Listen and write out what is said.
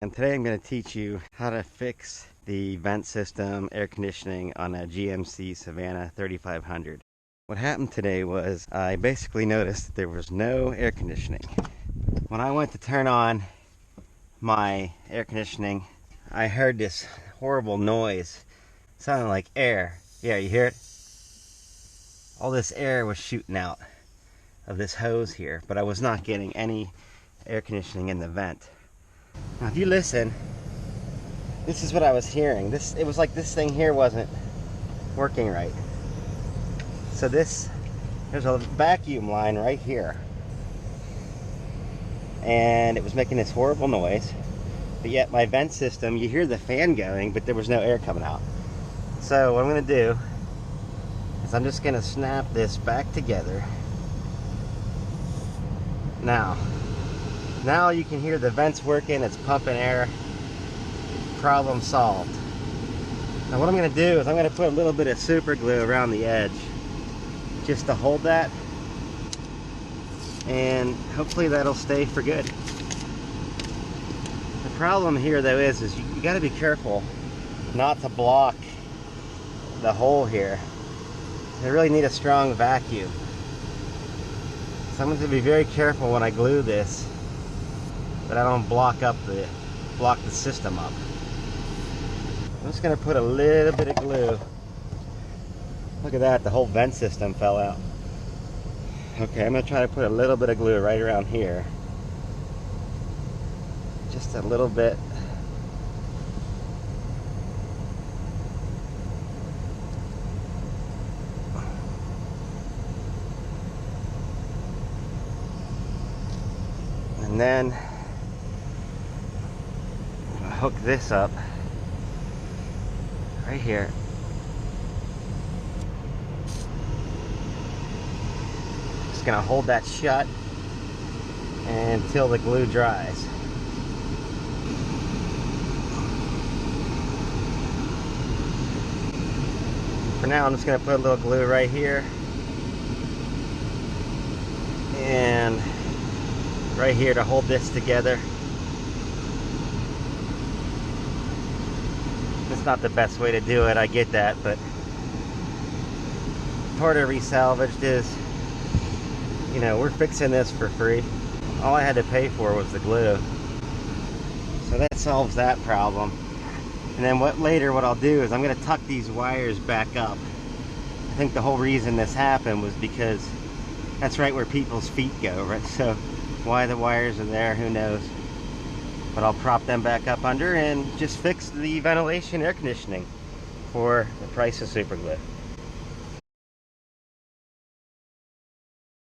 And today I'm going to teach you how to fix the vent system air conditioning on a GMC Savana 3500. What happened today was I basically noticed that there was no air conditioning. When I went to turn on my air conditioning, I heard this horrible noise. It sounded like air. Yeah, you hear it? All this air was shooting out of this hose here, but I was not getting any air conditioning in the vent. Now if you listen, this is what I was hearing. It was like this thing here wasn't working right. So there's a vacuum line right here, and it was making this horrible noise, but yet my vent system, you hear the fan going, but there was no air coming out. So what I'm going to do is I'm just going to snap this back together. Now you can hear the vents working, it's pumping air. Problem solved. Now what I'm going to do is I'm going to put a little bit of super glue around the edge just to hold that, and hopefully that'll stay for good. The problem here though is you got to be careful not to block the hole here. You really need a strong vacuum. So I'm going to be very careful when I glue this that I don't block the system up. I'm just going to put a little bit of glue. Look at that, the whole vent system fell out. Okay, I'm going to try to put a little bit of glue right around here. Just a little bit. And then hook this up right here. Just gonna hold that shut until the glue dries. For now, I'm just gonna put a little glue right here and right here to hold this together. It's not the best way to do it, I get that, but part of Resalvaged is, you know, we're fixing this for free. All I had to pay for was the glue. So that solves that problem. And then what I'll do is I'm going to tuck these wires back up. I think the whole reason this happened was because that's right where people's feet go, right? So why the wires are there, who knows? But I'll prop them back up under and just fix the ventilation air conditioning for the price of super glue.